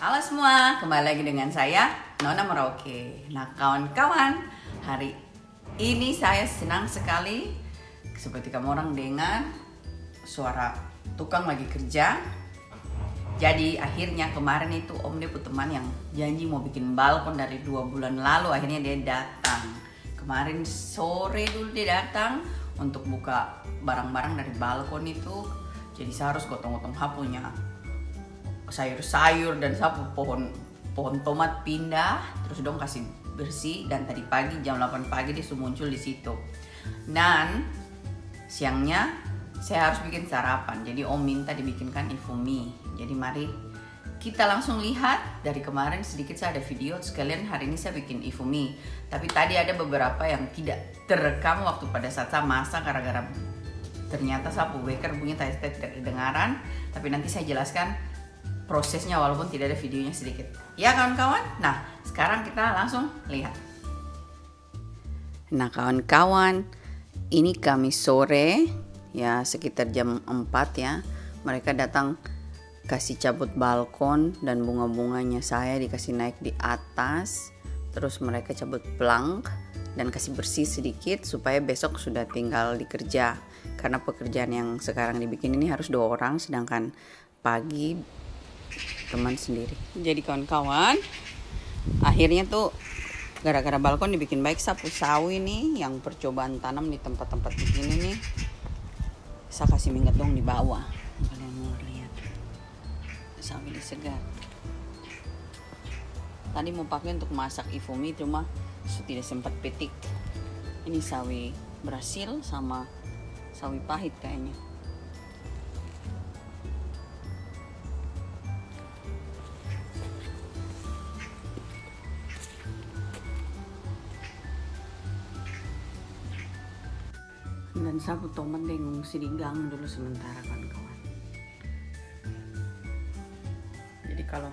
Halo semua, kembali lagi dengan saya Nona Merauke. Nah kawan-kawan, hari ini saya senang sekali seperti kamu orang dengan suara tukang lagi kerja. Jadi akhirnya kemarin itu Om Depu teman yang janji mau bikin balkon dari 2 bulan lalu, akhirnya dia datang. Kemarin sore dulu dia datang untuk buka barang-barang dari balkon itu. Jadi saya harus gotong-gotong hapunya sayur-sayur dan sapu pohon tomat pindah, terus dong kasih bersih. Dan tadi pagi jam 8 pagi dia sudah muncul di situ. Dan siangnya saya harus bikin sarapan. Jadi Om minta dibikinkan ifumi. Jadi mari kita langsung lihat. Dari kemarin sedikit saya ada video, sekalian hari ini saya bikin ifumi. Tapi tadi ada beberapa yang tidak terekam waktu pada saat saya masak gara-gara ternyata sapu beker bunyi tidak kedengaran. Tapi nanti saya jelaskan prosesnya walaupun tidak ada videonya sedikit. Ya kawan-kawan, nah sekarang kita langsung lihat. Nah kawan-kawan, ini Kamis sore ya sekitar jam 4 ya. Mereka datang kasih cabut balkon dan bunga-bunganya saya dikasih naik di atas. Terus mereka cabut plank dan kasih bersih sedikit supaya besok sudah tinggal dikerja. Karena pekerjaan yang sekarang dibikin ini harus 2 orang sedangkan pagi teman sendiri. Jadi kawan-kawan, akhirnya tuh gara-gara balkon dibikin baik, sapu sawi nih yang percobaan tanam di tempat-tempat begini nih. Saya kasih minggat dong di bawah. Kalian mau lihat sawi disegar. Tadi mau pakai untuk masak ifumi cuma tidak sempat petik. Ini sawi Brasil sama sawi pahit kayaknya. Dan sapu tomat deh ngungsi di gang dulu sementara kawan-kawan. Jadi kalau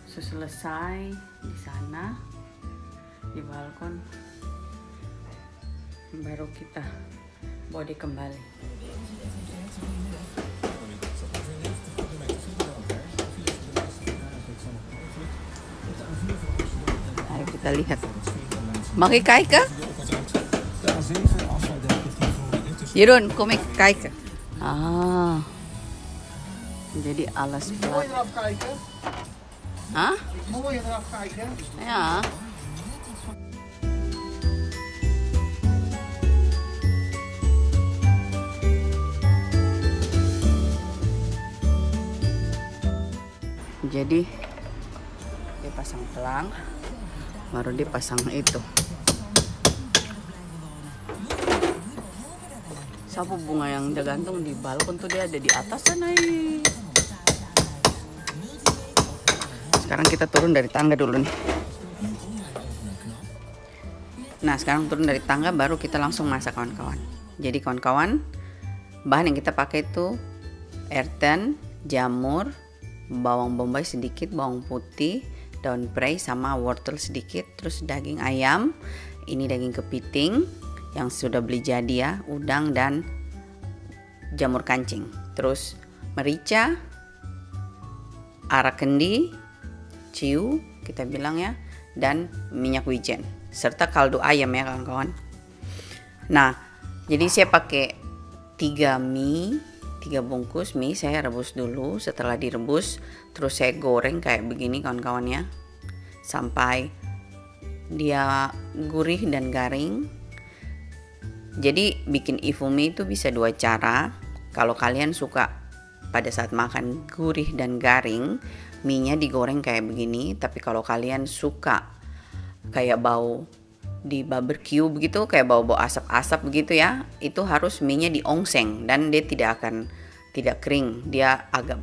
selesai di sana di balkon baru kita bawa dia kembali. Ayo kita lihat. Makai kijken? Jeroen, kom ik kijken. Ah, jadi alas plat. Mooi eraf kijken. Hah? Mooi eraf kijken. Ya. Jadi dia pasang pelang, baru dia pasang itu. Sapu bunga yang dia gantung di balkon tuh dia ada di atas sana. Sekarang kita turun dari tangga dulu nih. Nah sekarang turun dari tangga baru kita langsung masak kawan-kawan. Jadi kawan-kawan, bahan yang kita pakai itu erten, jamur, bawang bombay sedikit, bawang putih, daun prei sama wortel sedikit, terus daging ayam. Ini daging kepiting yang sudah beli jadi ya, udang dan jamur kancing. Terus merica, arak kendi, ciu kita bilang ya, dan minyak wijen serta kaldu ayam ya kawan-kawan. Nah jadi saya pakai 3 bungkus mie saya rebus dulu. Setelah direbus terus saya goreng kayak begini kawan-kawan ya, sampai dia gurih dan garing. Jadi bikin ifumi itu bisa 2 cara. Kalau kalian suka pada saat makan gurih dan garing, mie-nya digoreng kayak begini. Tapi kalau kalian suka kayak bau di barbecue begitu, kayak bau-bau asap-asap begitu ya, itu harus mie-nya diongseng dan dia tidak kering, dia agak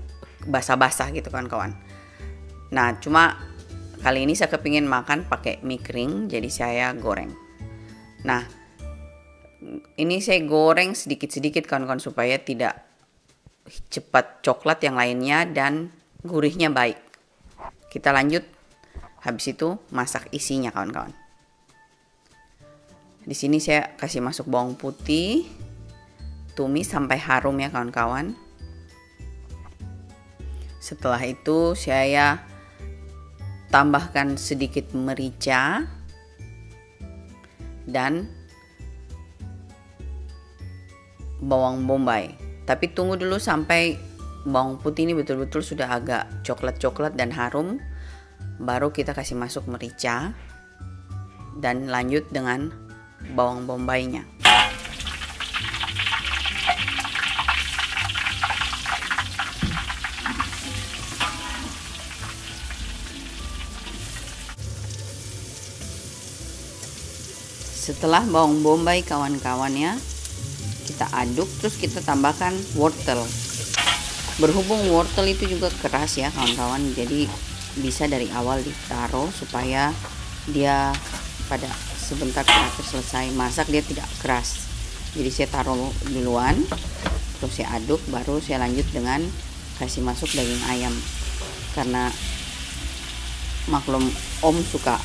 basah-basah gitu kawan-kawan. Nah cuma kali ini saya kepingin makan pakai mie kering, jadi saya goreng. Nah ini saya goreng sedikit-sedikit kawan-kawan supaya tidak cepat coklat yang lainnya dan gurihnya baik. Kita lanjut, habis itu masak isinya kawan-kawan. Di sini saya kasih masuk bawang putih, tumis sampai harum ya kawan-kawan. Setelah itu saya tambahkan sedikit merica dan bawang bombay. Tapi tunggu dulu sampai bawang putih ini betul-betul sudah agak coklat-coklat dan harum. Baru kita kasih masuk merica dan lanjut dengan bawang bombaynya. Setelah bawang bombay kawan-kawannya kita aduk, terus kita tambahkan wortel. Berhubung wortel itu juga keras ya kawan-kawan, jadi bisa dari awal ditaruh supaya dia pada sebentar terakhir selesai masak dia tidak keras. Jadi saya taruh duluan, terus saya aduk, baru saya lanjut dengan kasih masuk daging ayam. Karena maklum Om suka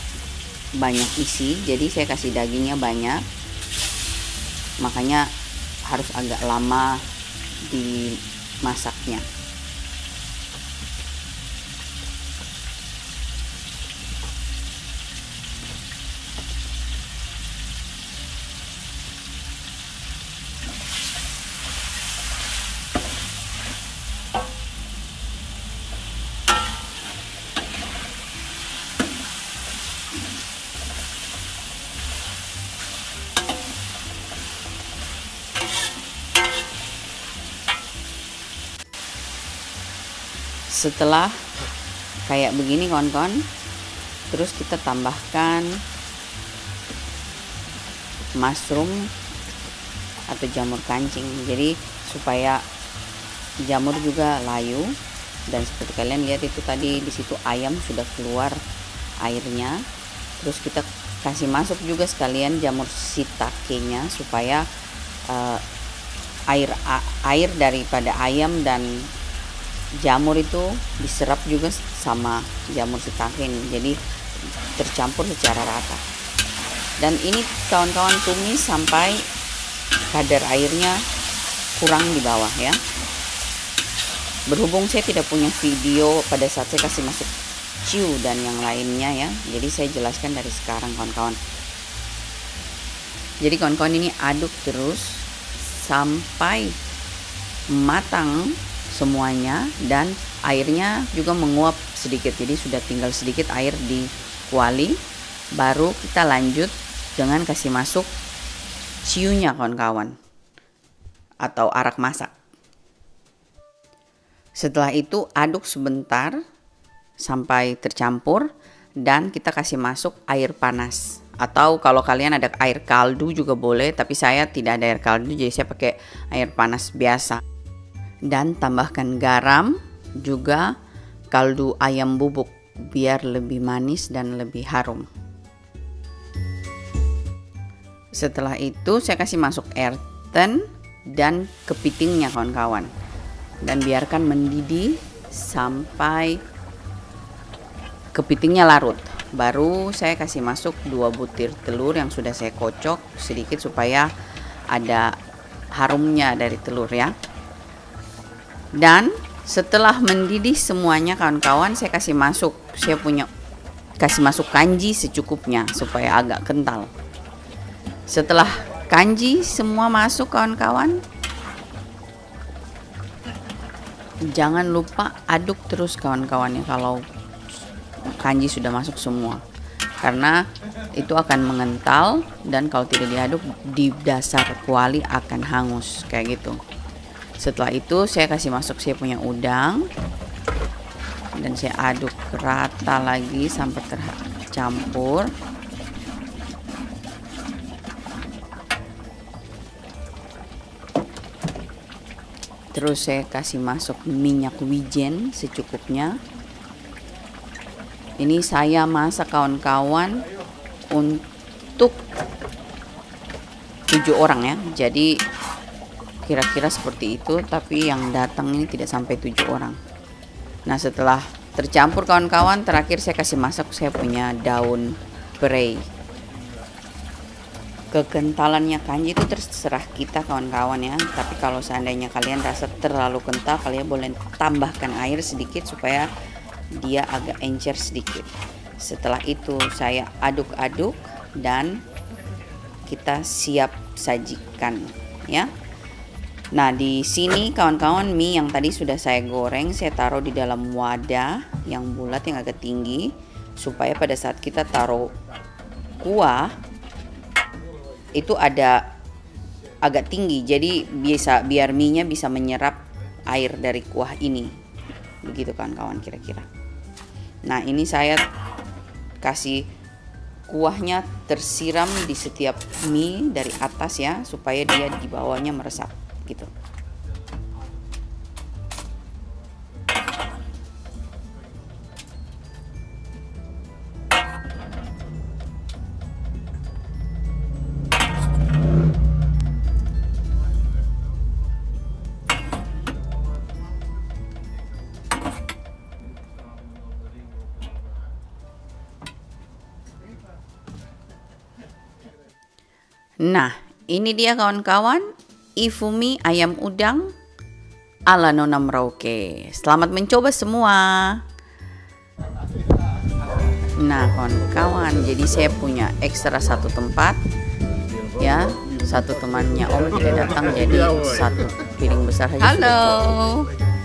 banyak isi, jadi saya kasih dagingnya banyak, makanya harus agak lama dimasaknya. Setelah kayak begini kawan-kawan, terus kita tambahkan mushroom atau jamur kancing, jadi supaya jamur juga layu. Dan seperti kalian lihat itu tadi di situ ayam sudah keluar airnya, terus kita kasih masuk juga sekalian jamur shiitake-nya supaya air daripada ayam dan jamur itu diserap juga sama jamur shiitake ini, jadi tercampur secara rata. Dan ini kawan-kawan tumis sampai kadar airnya kurang di bawah ya. Berhubung saya tidak punya video pada saat saya kasih masuk ciu dan yang lainnya ya, jadi saya jelaskan dari sekarang kawan-kawan. Jadi kawan-kawan ini aduk terus sampai matang semuanya dan airnya juga menguap sedikit, jadi sudah tinggal sedikit air di kuali. Baru kita lanjut dengan kasih masuk ciunya kawan-kawan atau arak masak. Setelah itu aduk sebentar sampai tercampur dan kita kasih masuk air panas, atau kalau kalian ada air kaldu juga boleh, tapi saya tidak ada air kaldu jadi saya pakai air panas biasa. Dan tambahkan garam juga kaldu ayam bubuk biar lebih manis dan lebih harum. Setelah itu saya kasih masuk ernten dan kepitingnya kawan-kawan, dan biarkan mendidih sampai kepitingnya larut. Baru saya kasih masuk 2 butir telur yang sudah saya kocok sedikit supaya ada harumnya dari telur ya. Dan setelah mendidih semuanya kawan-kawan, saya kasih masuk kanji secukupnya supaya agak kental. Setelah kanji semua masuk kawan-kawan, jangan lupa aduk terus kawan-kawan ya kalau kanji sudah masuk semua, karena itu akan mengental dan kalau tidak diaduk di dasar kuali akan hangus kayak gitu. Setelah itu saya kasih masuk saya punya udang dan saya aduk rata lagi sampai tercampur. Terus saya kasih masuk minyak wijen secukupnya. Ini saya masak kawan-kawan untuk 7 orang ya, jadi kira-kira seperti itu, tapi yang datang ini tidak sampai 7 orang. Nah setelah tercampur kawan-kawan, terakhir saya kasih masuk saya punya daun prei. Kekentalannya kanji itu terserah kita kawan-kawan ya, tapi kalau seandainya kalian rasa terlalu kental, kalian boleh tambahkan air sedikit supaya dia agak encer sedikit. Setelah itu saya aduk-aduk dan kita siap sajikan ya. Nah, di sini kawan-kawan, mie yang tadi sudah saya goreng saya taruh di dalam wadah yang bulat yang agak tinggi supaya pada saat kita taruh kuah itu ada agak tinggi, jadi biar mie-nya bisa menyerap air dari kuah ini. Begitu kawan-kawan kira-kira. Nah, ini saya kasih kuahnya tersiram di setiap mie dari atas ya, supaya dia di bawahnya meresap gitu. Nah, ini dia kawan-kawan, Ifumi ayam udang ala Nona Merauke. Selamat mencoba semua. Nah, kawan-kawan, jadi saya punya ekstra satu tempat ya. Satu temannya Om tidak datang, jadi satu piring besar saja. Halo,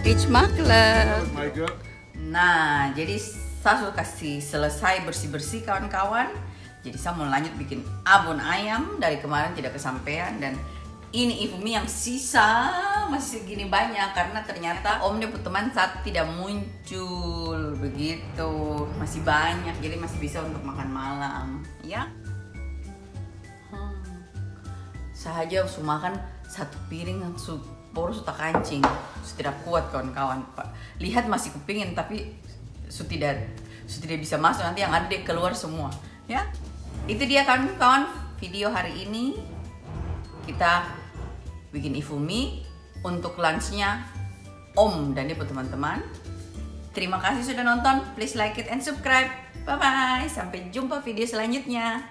it's Makler. Nah, jadi saya sudah kasih selesai bersih-bersih kawan-kawan. Jadi saya mau lanjut bikin abon ayam, dari kemarin tidak kesampaian, dan ini Ifumi yang sisa masih segini banyak karena ternyata Om Deput teman saat tidak muncul begitu, masih banyak, jadi masih bisa untuk makan malam ya. Sahaja harus makan satu piring yang boros tak kancing, tidak kuat kawan-kawan. Lihat masih kepingin tapi tidak bisa masuk, nanti yang ada dia keluar semua ya. Itu dia kawan-kawan video hari ini, kita bikin Ifumi untuk lunchnya Om dan Deput teman-teman. Terima kasih sudah nonton, please like it and subscribe. Bye bye, sampai jumpa video selanjutnya.